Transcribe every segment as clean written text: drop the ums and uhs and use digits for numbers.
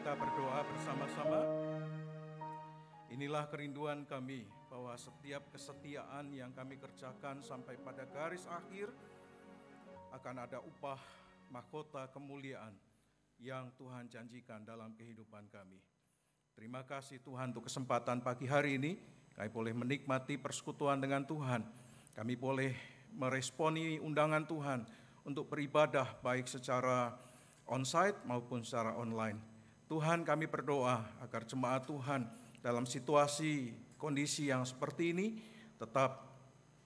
kita berdoa bersama-sama. Inilah kerinduan kami, bahwa setiap kesetiaan yang kami kerjakan sampai pada garis akhir akan ada upah mahkota kemuliaan yang Tuhan janjikan dalam kehidupan kami. Terima kasih Tuhan untuk kesempatan pagi hari ini, kami boleh menikmati persekutuan dengan Tuhan. Kami boleh meresponi undangan Tuhan untuk beribadah baik secara onsite maupun secara online. Tuhan, kami berdoa agar jemaat Tuhan dalam situasi kondisi yang seperti ini tetap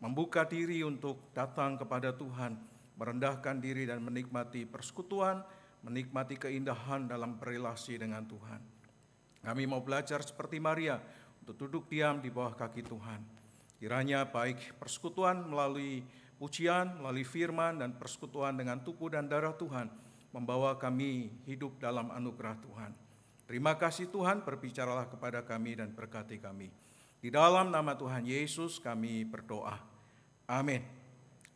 membuka diri untuk datang kepada Tuhan, merendahkan diri dan menikmati persekutuan, menikmati keindahan dalam berelasi dengan Tuhan. Kami mau belajar seperti Maria untuk duduk diam di bawah kaki Tuhan. Kiranya baik persekutuan melalui pujian, melalui firman dan persekutuan dengan tubuh dan darah Tuhan membawa kami hidup dalam anugerah Tuhan. Terima kasih Tuhan, berbicaralah kepada kami dan berkati kami. Di dalam nama Tuhan Yesus kami berdoa. Amin.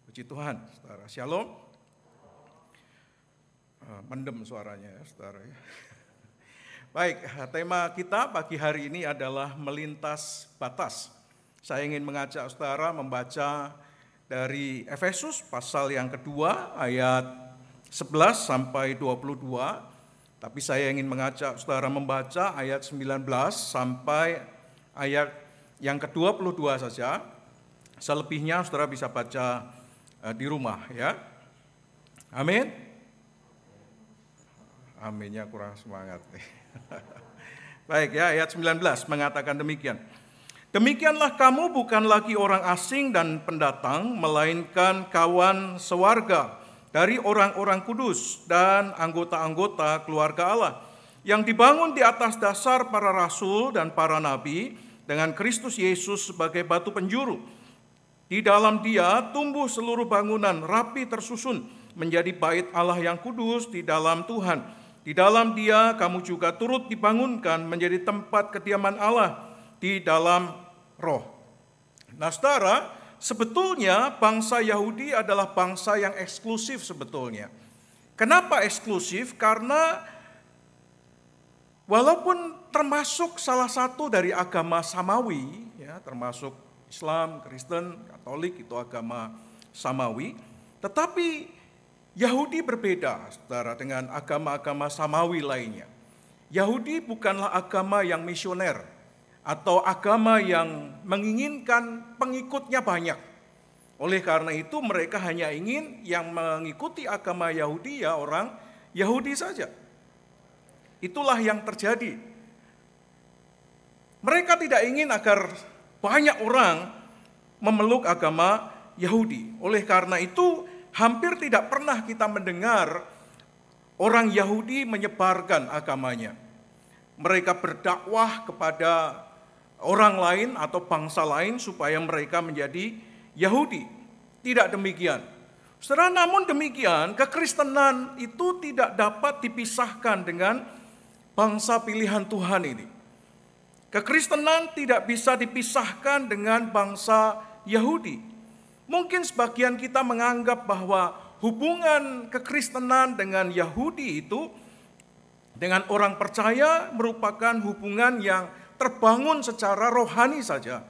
Puji Tuhan, saudara. Shalom. Mendem suaranya ya, saudara. Baik, tema kita pagi hari ini adalah melintas batas. Saya ingin mengajak saudara membaca dari Efesus pasal yang kedua ayat 11 sampai 22. Tapi saya ingin mengajak saudara membaca ayat 19 sampai ayat yang ke-22 saja. Selebihnya saudara bisa baca di rumah ya. Amin. Aminnya kurang semangat. Baik ya, ayat 19 mengatakan demikian. Demikianlah kamu bukan lagi orang asing dan pendatang, melainkan kawan sewarga dari orang-orang kudus dan anggota-anggota keluarga Allah, yang dibangun di atas dasar para rasul dan para nabi, dengan Kristus Yesus sebagai batu penjuru. Di dalam Dia tumbuh seluruh bangunan rapi tersusun menjadi bait Allah yang kudus di dalam Tuhan. Di dalam Dia kamu juga turut dibangunkan menjadi tempat kediaman Allah di dalam Roh. Nah, saudara, sebetulnya bangsa Yahudi adalah bangsa yang eksklusif sebetulnya. Kenapa eksklusif? Karena walaupun termasuk salah satu dari agama Samawi, ya, termasuk Islam, Kristen, Katolik itu agama Samawi, tetapi Yahudi berbeda, saudara, dengan agama-agama Samawi lainnya. Yahudi bukanlah agama yang misioner atau agama yang menginginkan pengikutnya banyak. Oleh karena itu mereka hanya ingin yang mengikuti agama Yahudi ya orang Yahudi saja. Itulah yang terjadi. Mereka tidak ingin agar banyak orang memeluk agama Yahudi. Oleh karena itu hampir tidak pernah kita mendengar orang Yahudi menyebarkan agamanya. Mereka berdakwah kepada orang lain atau bangsa lain supaya mereka menjadi Yahudi. Tidak demikian. Saudara, namun demikian kekristenan itu tidak dapat dipisahkan dengan bangsa pilihan Tuhan ini. Kekristenan tidak bisa dipisahkan dengan bangsa Yahudi. Mungkin sebagian kita menganggap bahwa hubungan kekristenan dengan Yahudi itu dengan orang percaya merupakan hubungan yang terbangun secara rohani saja.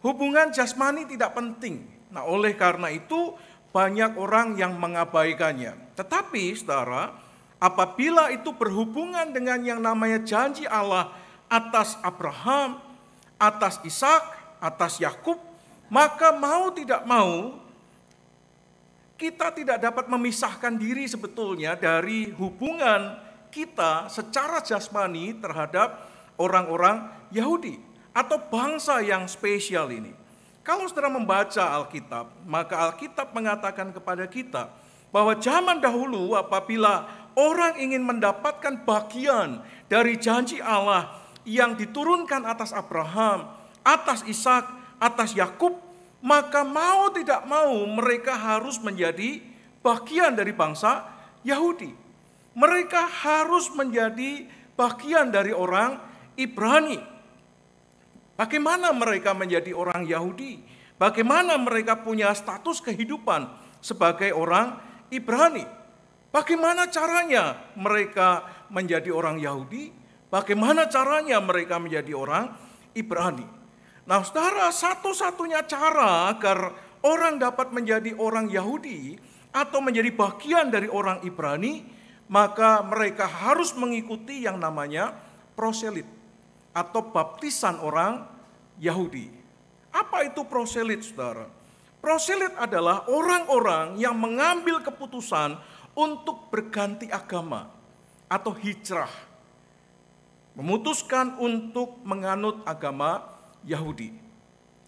Hubungan jasmani tidak penting. Nah, oleh karena itu banyak orang yang mengabaikannya. Tetapi, saudara, apabila itu berhubungan dengan yang namanya janji Allah atas Abraham, atas Ishak, atas Yakub, maka mau tidak mau kita tidak dapat memisahkan diri sebetulnya dari hubungan kita secara jasmani terhadap orang-orang Yahudi atau bangsa yang spesial ini. Kalau saudara membaca Alkitab, maka Alkitab mengatakan kepada kita bahwa zaman dahulu apabila orang ingin mendapatkan bagian dari janji Allah yang diturunkan atas Abraham, atas Ishak, atas Yakub, maka mau tidak mau mereka harus menjadi bagian dari bangsa Yahudi. Mereka harus menjadi bagian dari orang Ibrani. Bagaimana mereka menjadi orang Yahudi? Bagaimana mereka punya status kehidupan sebagai orang Ibrani? Bagaimana caranya mereka menjadi orang Yahudi? Bagaimana caranya mereka menjadi orang Ibrani? Nah, saudara, satu-satunya cara agar orang dapat menjadi orang Yahudi atau menjadi bagian dari orang Ibrani, maka mereka harus mengikuti yang namanya proselit atau baptisan orang Yahudi. Apa itu proselit, saudara? Proselit adalah orang-orang yang mengambil keputusan untuk berganti agama atau hijrah, memutuskan untuk menganut agama Yahudi.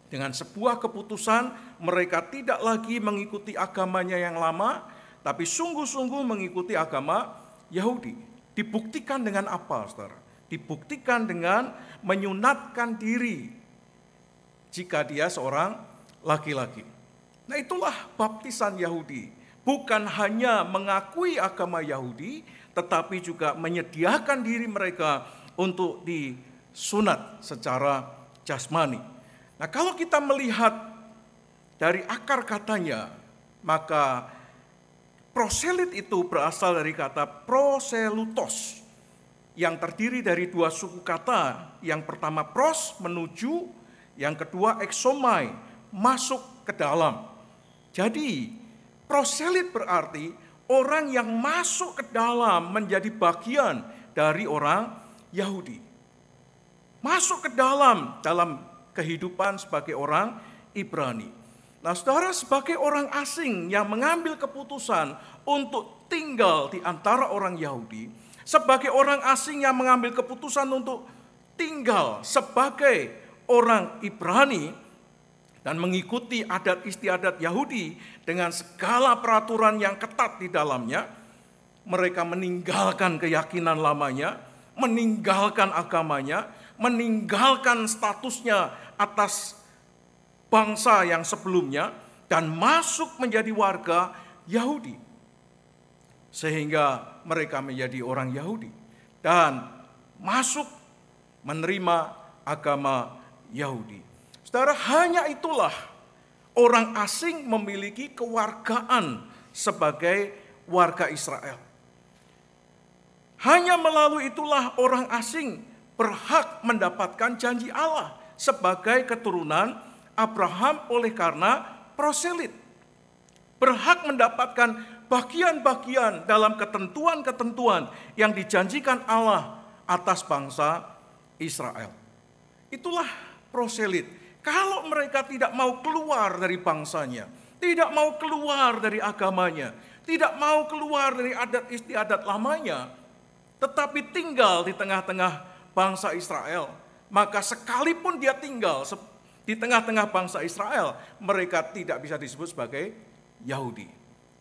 Dengan sebuah keputusan, mereka tidak lagi mengikuti agamanya yang lama, tapi sungguh-sungguh mengikuti agama Yahudi. Dibuktikan dengan apa, saudara? Dibuktikan dengan menyunatkan diri jika dia seorang laki-laki. Nah, itulah baptisan Yahudi. Bukan hanya mengakui agama Yahudi, tetapi juga menyediakan diri mereka untuk disunat secara jasmani. Nah, kalau kita melihat dari akar katanya, maka proselit itu berasal dari kata proselutos, yang terdiri dari dua suku kata. Yang pertama pros, menuju, yang kedua exomai, masuk ke dalam. Jadi proselit berarti orang yang masuk ke dalam menjadi bagian dari orang Yahudi. Masuk ke dalam kehidupan sebagai orang Ibrani. Nah, saudara, sebagai orang asing yang mengambil keputusan untuk tinggal di antara orang Yahudi, sebagai orang asing yang mengambil keputusan untuk tinggal sebagai orang Ibrani dan mengikuti adat istiadat Yahudi dengan segala peraturan yang ketat di dalamnya, mereka meninggalkan keyakinan lamanya, meninggalkan agamanya, meninggalkan statusnya atas bangsa yang sebelumnya, dan masuk menjadi warga Yahudi. Sehingga mereka menjadi orang Yahudi dan masuk menerima agama Yahudi. Saudara, hanya itulah orang asing memiliki kewargaan sebagai warga Israel. Hanya melalui itulah orang asing berhak mendapatkan janji Allah sebagai keturunan Abraham oleh karena proselit. Berhak mendapatkan bagian-bagian dalam ketentuan-ketentuan yang dijanjikan Allah atas bangsa Israel. Itulah proselit. Kalau mereka tidak mau keluar dari bangsanya, tidak mau keluar dari agamanya, tidak mau keluar dari adat istiadat lamanya, tetapi tinggal di tengah-tengah bangsa Israel, maka sekalipun dia tinggal di tengah-tengah bangsa Israel, mereka tidak bisa disebut sebagai Yahudi,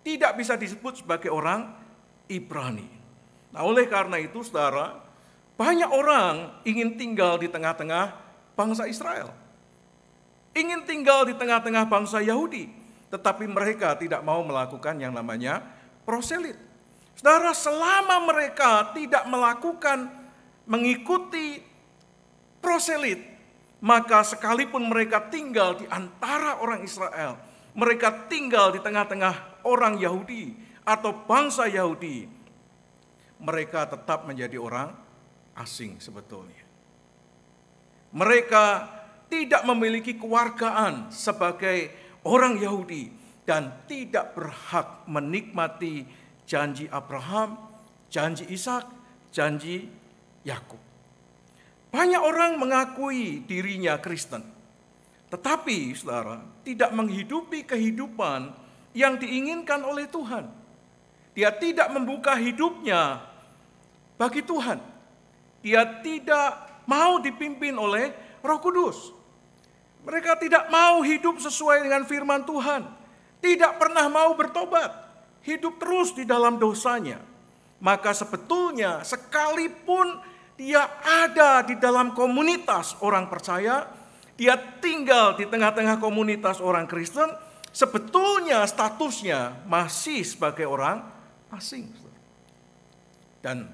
tidak bisa disebut sebagai orang Ibrani. Nah, oleh karena itu, saudara, banyak orang ingin tinggal di tengah-tengah bangsa Israel, ingin tinggal di tengah-tengah bangsa Yahudi, tetapi mereka tidak mau melakukan yang namanya proselit. Saudara, selama mereka tidak melakukan, mengikuti proselit, maka sekalipun mereka tinggal di antara orang Israel, mereka tinggal di tengah-tengah orang Yahudi atau bangsa Yahudi, mereka tetap menjadi orang asing sebetulnya. Mereka tidak memiliki kewargaan sebagai orang Yahudi dan tidak berhak menikmati janji Abraham, janji Ishak, janji Yakub. Banyak orang mengakui dirinya Kristen, tetapi saudara, tidak menghidupi kehidupan yang diinginkan oleh Tuhan. Dia tidak membuka hidupnya bagi Tuhan. Dia tidak mau dipimpin oleh Roh Kudus. Mereka tidak mau hidup sesuai dengan firman Tuhan. Tidak pernah mau bertobat. Hidup terus di dalam dosanya. Maka sebetulnya sekalipun dia ada di dalam komunitas orang percaya, dia tinggal di tengah-tengah komunitas orang Kristen, sebetulnya statusnya masih sebagai orang asing. Dan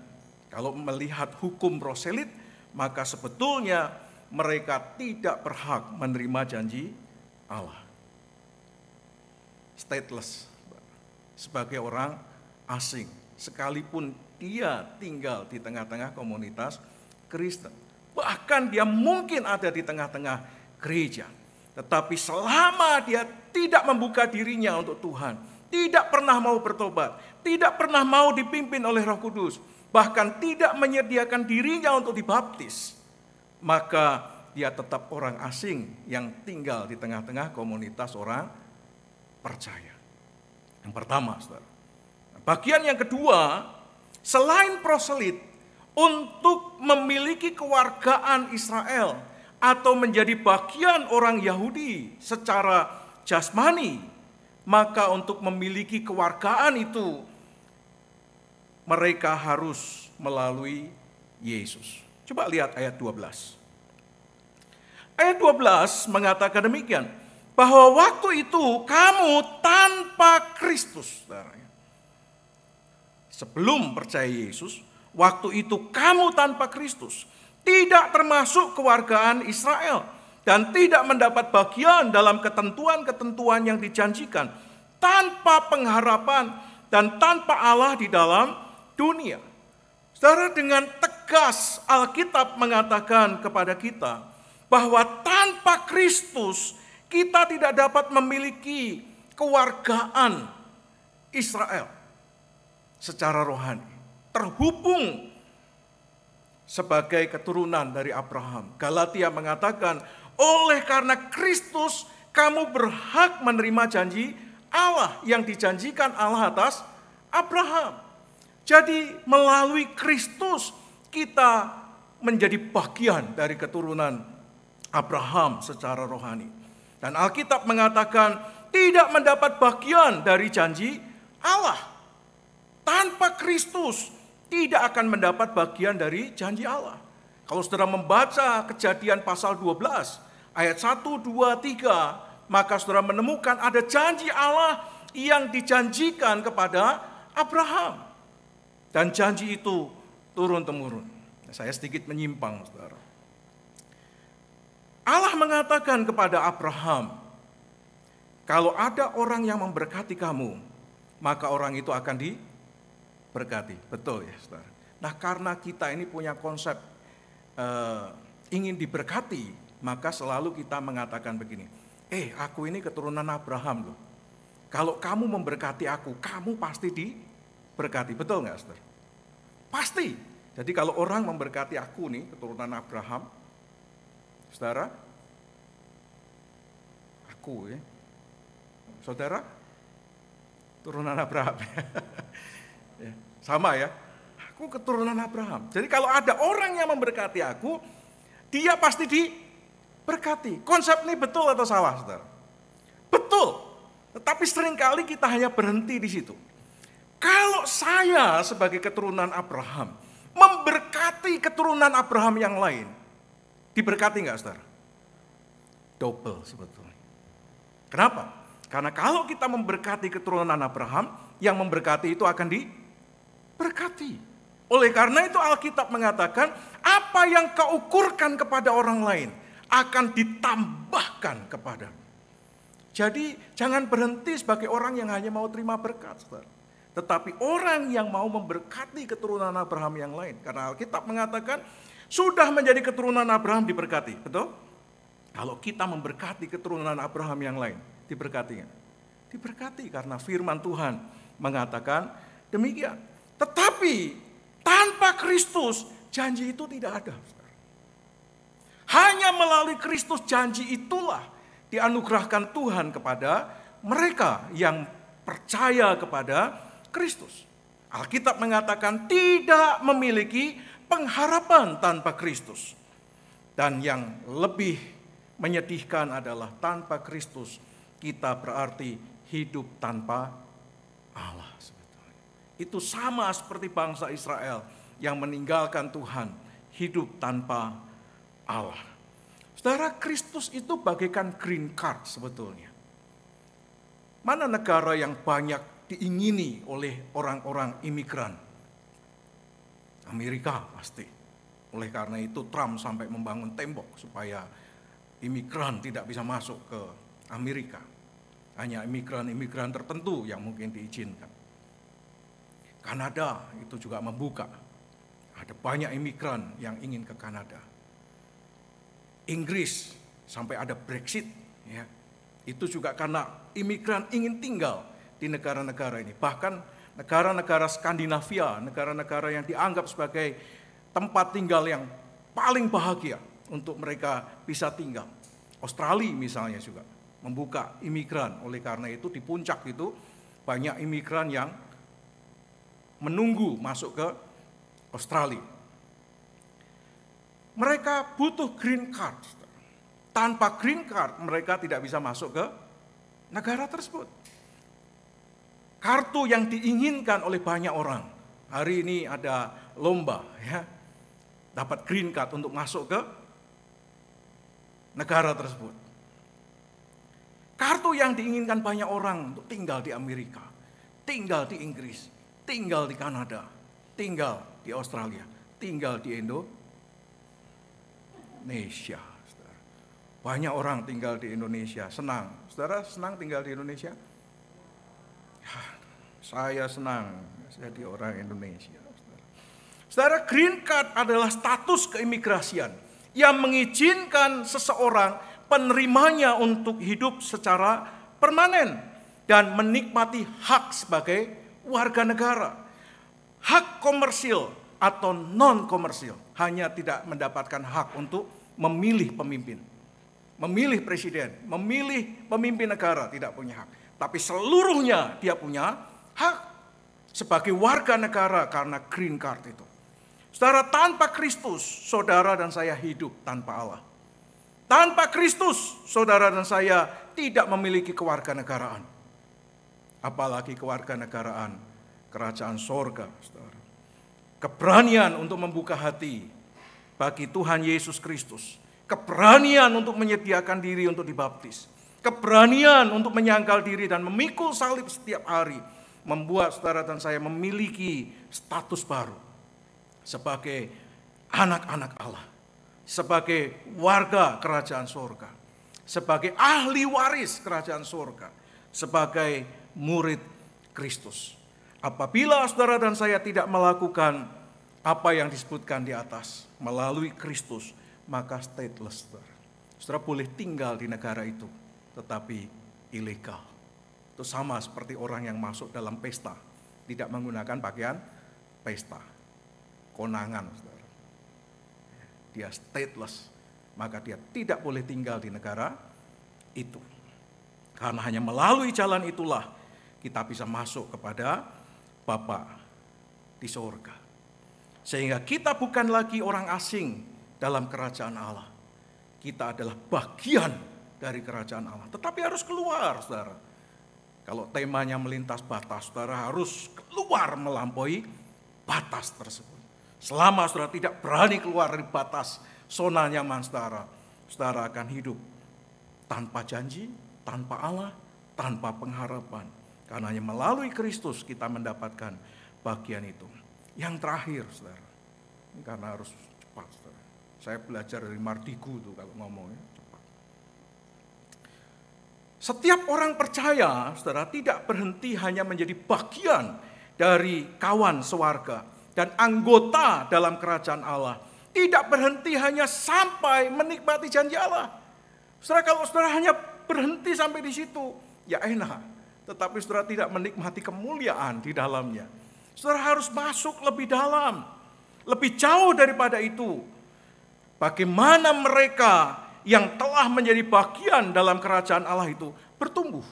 kalau melihat hukum proselit, maka sebetulnya mereka tidak berhak menerima janji Allah. Stateless, sebagai orang asing. sekalipun dia tinggal di tengah-tengah komunitas Kristen. Bahkan dia mungkin ada di tengah-tengah gereja. Tetapi selama dia tidak membuka dirinya untuk Tuhan, tidak pernah mau bertobat, tidak pernah mau dipimpin oleh Roh Kudus, bahkan tidak menyediakan dirinya untuk dibaptis, maka dia tetap orang asing yang tinggal di tengah-tengah komunitas orang percaya. Yang pertama, saudara. Bagian yang kedua, selain proselit untuk memiliki kewargaan Israel atau menjadi bagian orang Yahudi secara jasmani, maka untuk memiliki kewargaan itu mereka harus melalui Yesus. Coba lihat ayat 12. Ayat 12 mengatakan demikian, bahwa waktu itu kamu tanpa Kristus. Sebelum percaya Yesus, waktu itu kamu tanpa Kristus, tidak termasuk kewargaan Israel, dan tidak mendapat bagian dalam ketentuan-ketentuan yang dijanjikan, tanpa pengharapan dan tanpa Allah di dalam dunia. Saudara, dengan tegas Alkitab mengatakan kepada kita bahwa tanpa Kristus kita tidak dapat memiliki kewargaan Israel secara rohani, terhubung sebagai keturunan dari Abraham. Galatia mengatakan, oleh karena Kristus kamu berhak menerima janji Allah yang dijanjikan Allah atas Abraham. Jadi melalui Kristus kita menjadi bagian dari keturunan Abraham secara rohani. Dan Alkitab mengatakan tidak mendapat bagian dari janji Allah. Tanpa Kristus tidak akan mendapat bagian dari janji Allah. Kalau saudara membaca Kejadian pasal 12 ayat 1, 2, 3, maka saudara menemukan ada janji Allah yang dijanjikan kepada Abraham. Dan janji itu turun-temurun. Saya sedikit menyimpang, saudara. Allah mengatakan kepada Abraham, kalau ada orang yang memberkati kamu, maka orang itu akan diberkati. Betul ya, saudara. Nah, karena kita ini punya konsep ingin diberkati, maka selalu kita mengatakan begini, aku ini keturunan Abraham loh. Kalau kamu memberkati aku, kamu pasti diberkati. Betul nggak, saudara? Pasti. Jadi kalau orang memberkati aku nih, keturunan Abraham, saudara, aku ya, saudara, turunan Abraham. Ya, sama ya, aku keturunan Abraham. Jadi kalau ada orang yang memberkati aku, dia pasti diberkati. Konsep ini betul atau salah, saudara? Betul. Tetapi seringkali kita hanya berhenti di situ. Kalau saya sebagai keturunan Abraham memberkati keturunan Abraham yang lain, diberkati nggak, saudara? Double sebetulnya. Kenapa? Karena kalau kita memberkati keturunan Abraham, yang memberkati itu akan diberkati. Oleh karena itu Alkitab mengatakan, apa yang kau ukurkan kepada orang lain akan ditambahkan kepadamu. Jadi jangan berhenti sebagai orang yang hanya mau terima berkat, saudara. Tetapi orang yang mau memberkati keturunan Abraham yang lain. Karena Alkitab mengatakan, sudah menjadi keturunan Abraham diberkati, betul? Kalau kita memberkati keturunan Abraham yang lain, diberkati. Diberkati karena firman Tuhan mengatakan demikian. Tetapi tanpa Kristus janji itu tidak ada. Hanya melalui Kristus janji itulah dianugerahkan Tuhan kepada mereka yang percaya kepada Kristus. Alkitab mengatakan tidak memiliki pengharapan tanpa Kristus. Dan yang lebih menyedihkan adalah tanpa Kristus kita berarti hidup tanpa Allah. Sebetulnya. Itu sama seperti bangsa Israel yang meninggalkan Tuhan, hidup tanpa Allah. Saudara, Kristus itu bagaikan green card sebetulnya. Mana negara yang banyak diingini oleh orang-orang imigran? Amerika pasti. Oleh karena itu Trump sampai membangun tembok supaya imigran tidak bisa masuk ke Amerika. Hanya imigran-imigran tertentu yang mungkin diizinkan. Kanada itu juga membuka. Ada banyak imigran yang ingin ke Kanada. Inggris sampai ada Brexit, ya. Itu juga karena imigran ingin tinggal di negara-negara ini. Bahkan negara-negara Skandinavia, negara-negara yang dianggap sebagai tempat tinggal yang paling bahagia untuk mereka bisa tinggal. Australia misalnya juga membuka imigran. Oleh karena itu di puncak itu banyak imigran yang menunggu masuk ke Australia. Mereka butuh green card. Tanpa green card mereka tidak bisa masuk ke negara tersebut. Kartu yang diinginkan oleh banyak orang. Hari ini ada lomba, ya, dapat green card untuk masuk ke negara tersebut. Kartu yang diinginkan banyak orang untuk tinggal di Amerika, tinggal di Inggris, tinggal di Kanada, tinggal di Australia, tinggal di Indonesia. Banyak orang tinggal di Indonesia, senang. Saudara senang tinggal di Indonesia? Ya, saya senang jadi orang Indonesia. Saudara, green card adalah status keimigrasian yang mengizinkan seseorang penerimanya untuk hidup secara permanen dan menikmati hak sebagai warga negara. Hak komersil atau non-komersil, hanya tidak mendapatkan hak untuk memilih pemimpin, memilih presiden, memilih pemimpin negara, tidak punya hak. Tapi seluruhnya dia punya hak sebagai warga negara karena green card itu. Saudara, tanpa Kristus, saudara dan saya hidup tanpa Allah. Tanpa Kristus, saudara dan saya tidak memiliki kewarganegaraan. Apalagi kewarganegaraan kerajaan sorga, saudara. Keberanian untuk membuka hati bagi Tuhan Yesus Kristus. Keberanian untuk menyediakan diri untuk dibaptis. Keberanian untuk menyangkal diri dan memikul salib setiap hari. Membuat saudara dan saya memiliki status baru. Sebagai anak-anak Allah. Sebagai warga kerajaan sorga. Sebagai ahli waris kerajaan sorga. Sebagai murid Kristus. Apabila saudara dan saya tidak melakukan apa yang disebutkan di atas melalui Kristus, maka stateless. Saudara boleh tinggal di negara itu, tetapi ilegal. Itu sama seperti orang yang masuk dalam pesta, tidak menggunakan pakaian pesta, konangan. Saudara. Dia stateless, maka dia tidak boleh tinggal di negara itu. Karena hanya melalui jalan itulah kita bisa masuk kepada Bapa di sorga. Sehingga kita bukan lagi orang asing dalam kerajaan Allah. Kita adalah bagian dari kerajaan Allah. Tetapi harus keluar, saudara. Kalau temanya melintas batas, saudara harus keluar melampaui batas tersebut. Selama saudara tidak berani keluar dari batas zona nyaman saudara, saudara akan hidup tanpa janji, tanpa Allah, tanpa pengharapan. Karena hanya melalui Kristus kita mendapatkan bagian itu. Yang terakhir, saudara, ini karena harus cepat, saudara. Saya belajar dari Mardigu tuh kalau ngomongnya cepat. Setiap orang percaya, saudara, tidak berhenti hanya menjadi bagian dari kawan sewarga dan anggota dalam kerajaan Allah. Tidak berhenti hanya sampai menikmati janji Allah. Saudara, kalau saudara hanya berhenti sampai di situ, ya enak. Tetapi saudara tidak menikmati kemuliaan di dalamnya. Saudara harus masuk lebih dalam, lebih jauh daripada itu. Bagaimana mereka yang telah menjadi bagian dalam kerajaan Allah itu bertumbuh.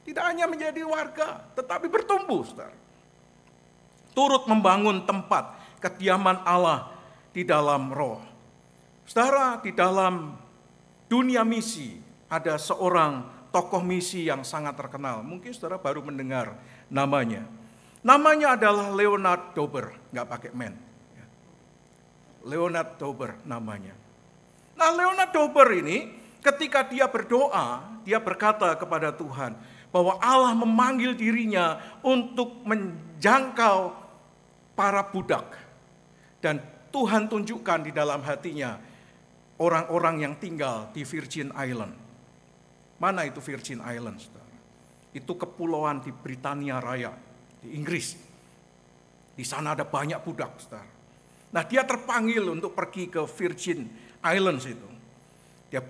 Tidak hanya menjadi warga, tetapi bertumbuh, saudara. Turut membangun tempat kediaman Allah di dalam roh. Saudara, di dalam dunia misi ada seorang tokoh misi yang sangat terkenal. Mungkin saudara baru mendengar namanya. Namanya adalah Leonard Dober, nggak pakai men. Leonard Dober namanya. Nah, Leonard Dober ini ketika dia berdoa, dia berkata kepada Tuhan bahwa Allah memanggil dirinya untuk menjangkau para budak. Dan Tuhan tunjukkan di dalam hatinya orang-orang yang tinggal di Virgin Island. Mana itu Virgin Islands? Itu kepulauan di Britania Raya, di Inggris. Di sana ada banyak budak, saudara. Nah, dia terpanggil untuk pergi ke Virgin Islands itu. Dia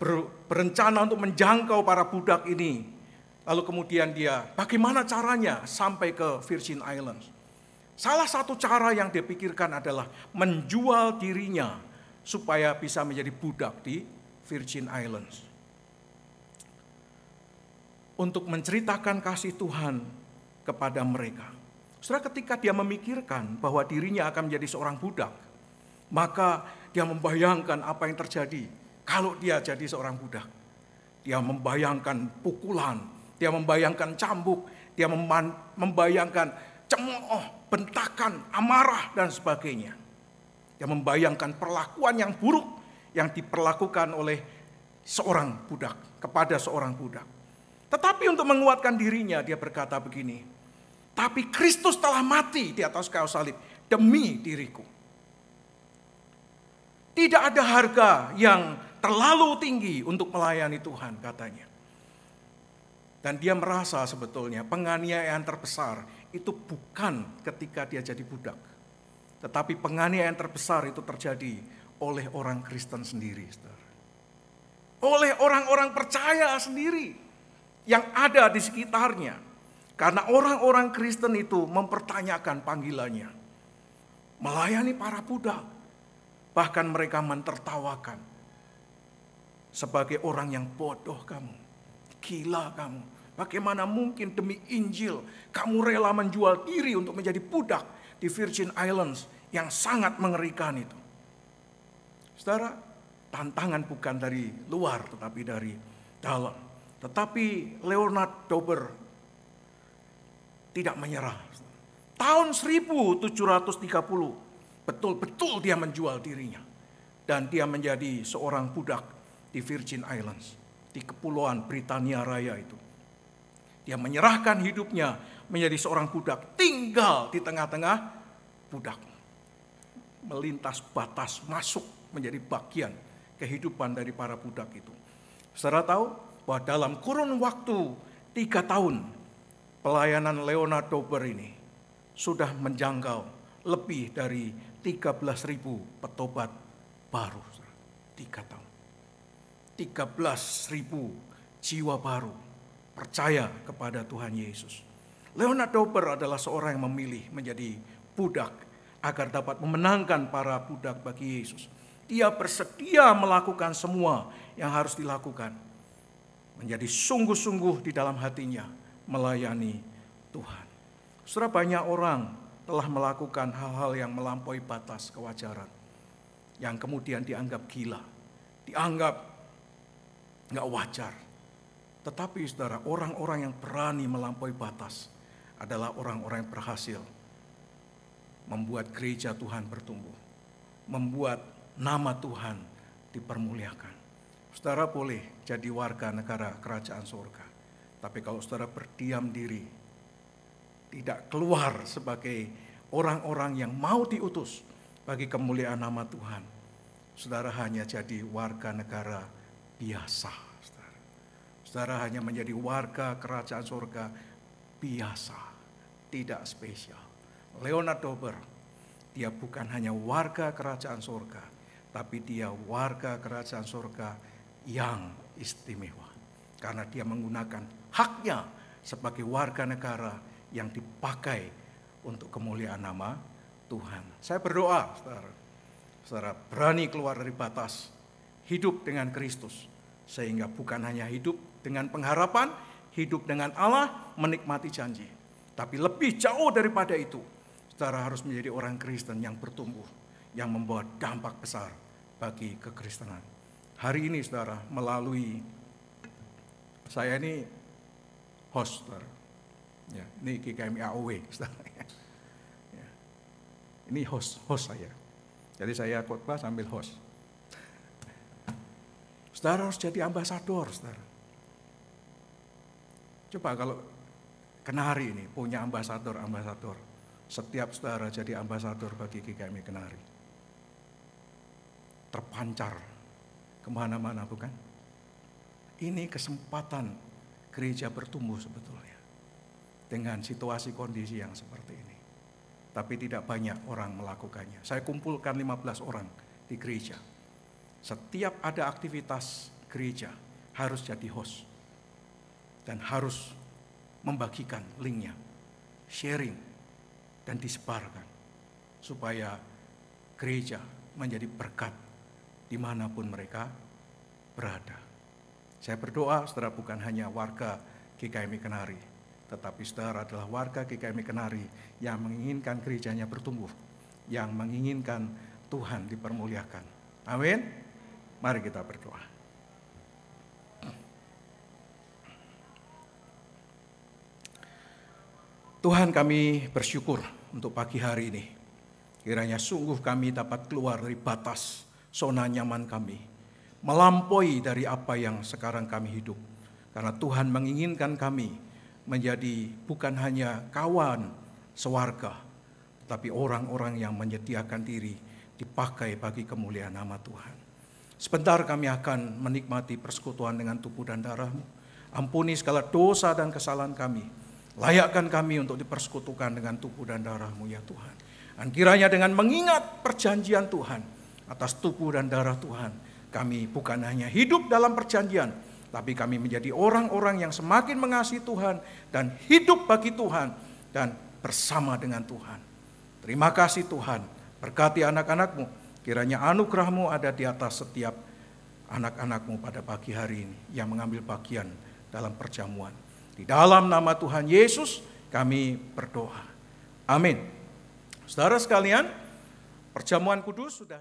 berencana untuk menjangkau para budak ini. Lalu kemudian dia, bagaimana caranya sampai ke Virgin Islands? Salah satu cara yang dia pikirkan adalah menjual dirinya supaya bisa menjadi budak di Virgin Islands. Untuk menceritakan kasih Tuhan kepada mereka. Saudara, ketika dia memikirkan bahwa dirinya akan menjadi seorang budak, maka dia membayangkan apa yang terjadi kalau dia jadi seorang budak. Dia membayangkan pukulan, dia membayangkan cambuk, dia membayangkan cemooh, bentakan, amarah, dan sebagainya. Dia membayangkan perlakuan yang buruk yang diperlakukan oleh seorang budak, kepada seorang budak. Tetapi untuk menguatkan dirinya, dia berkata begini, tapi Kristus telah mati di atas kayu salib demi diriku. Tidak ada harga yang terlalu tinggi untuk melayani Tuhan, katanya. Dan dia merasa sebetulnya penganiayaan terbesar itu bukan ketika dia jadi budak. Tetapi penganiayaan terbesar itu terjadi oleh orang Kristen sendiri, saudara. Oleh orang-orang percaya sendiri yang ada di sekitarnya. Karena orang-orang Kristen itu mempertanyakan panggilannya. Melayani para budak. Bahkan mereka mentertawakan. Sebagai orang yang bodoh kamu. Gila kamu. Bagaimana mungkin demi Injil kamu rela menjual diri untuk menjadi budak di Virgin Islands yang sangat mengerikan itu. Saudara, tantangan bukan dari luar tetapi dari dalam. Tetapi Leonard Dober tidak menyerah. Tahun 1730 betul-betul dia menjual dirinya. Dan dia menjadi seorang budak di Virgin Islands, di Kepulauan Britania Raya itu. Dia menyerahkan hidupnya menjadi seorang budak, tinggal di tengah-tengah budak. Melintas batas, masuk menjadi bagian kehidupan dari para budak itu. Saudara tahu bahwa dalam kurun waktu 3 tahun, pelayanan Leonard Dober ini sudah menjangkau lebih dari 13.000 petobat baru. 3 tahun. 13.000 jiwa baru percaya kepada Tuhan Yesus. Leonard Dober adalah seorang yang memilih menjadi budak agar dapat memenangkan para budak bagi Yesus. Dia bersedia melakukan semua yang harus dilakukan. Menjadi sungguh-sungguh di dalam hatinya melayani Tuhan. Saudara, banyak orang telah melakukan hal-hal yang melampaui batas kewajaran. Yang kemudian dianggap gila. Dianggap nggak wajar. Tetapi saudara, orang-orang yang berani melampaui batas adalah orang-orang yang berhasil membuat gereja Tuhan bertumbuh. Membuat nama Tuhan dipermuliakan. Saudara boleh jadi warga negara kerajaan surga. Tapi kalau saudara berdiam diri, tidak keluar sebagai orang-orang yang mau diutus bagi kemuliaan nama Tuhan, saudara hanya jadi warga negara biasa. Saudara hanya menjadi warga kerajaan surga biasa, tidak spesial. Leonard Dober, dia bukan hanya warga kerajaan surga, tapi dia warga kerajaan surga yang istimewa. Karena dia menggunakan haknya sebagai warga negara yang dipakai untuk kemuliaan nama Tuhan. Saya berdoa, saudara berani keluar dari batas, hidup dengan Kristus. Sehingga bukan hanya hidup dengan pengharapan, hidup dengan Allah, menikmati janji. Tapi lebih jauh daripada itu, saudara harus menjadi orang Kristen yang bertumbuh, yang membawa dampak besar bagi kekristenan. Hari ini saudara, melalui saya ini host, saudara. Ya, ini GKMI AOW, saudara. Ya. Ini host saya. Jadi saya khotbah sambil host. Saudara harus jadi ambasador, saudara. Coba kalau Kenari ini punya ambasador. Setiap saudara jadi ambasador bagi GKMI Kenari. Terpancar kemana-mana, bukan? Ini kesempatan gereja bertumbuh sebetulnya. Dengan situasi kondisi yang seperti ini. tapi tidak banyak orang melakukannya. Saya kumpulkan 15 orang di gereja. Setiap ada aktivitas gereja harus jadi host dan harus membagikan linknya, sharing dan disebarkan supaya gereja menjadi berkat dimanapun mereka berada. Saya berdoa saudara bukan hanya warga GKMI Kenari, tetapi saudara adalah warga GKMI Kenari yang menginginkan gerejanya bertumbuh, yang menginginkan Tuhan dipermuliakan. Amin. Mari kita berdoa. Tuhan, kami bersyukur untuk pagi hari ini. Kiranya sungguh kami dapat keluar dari batas zona nyaman kami, melampaui dari apa yang sekarang kami hidup. Karena Tuhan menginginkan kami menjadi bukan hanya kawan sewarga, tetapi orang-orang yang menyediakan diri dipakai bagi kemuliaan nama Tuhan. Sebentar kami akan menikmati persekutuan dengan tubuh dan darah-Mu. Ampuni segala dosa dan kesalahan kami. Layakkan kami untuk dipersekutukan dengan tubuh dan darah-Mu ya Tuhan. Dan kiranya dengan mengingat perjanjian Tuhan atas tubuh dan darah Tuhan, kami bukan hanya hidup dalam perjanjian, tapi kami menjadi orang-orang yang semakin mengasihi Tuhan dan hidup bagi Tuhan dan bersama dengan Tuhan. Terima kasih Tuhan, berkati anak-anak-Mu. Kiranya anugerah-Mu ada di atas setiap anak-anak-Mu pada pagi hari ini yang mengambil bagian dalam perjamuan. Di dalam nama Tuhan Yesus kami berdoa. Amin. Saudara sekalian, perjamuan kudus sudah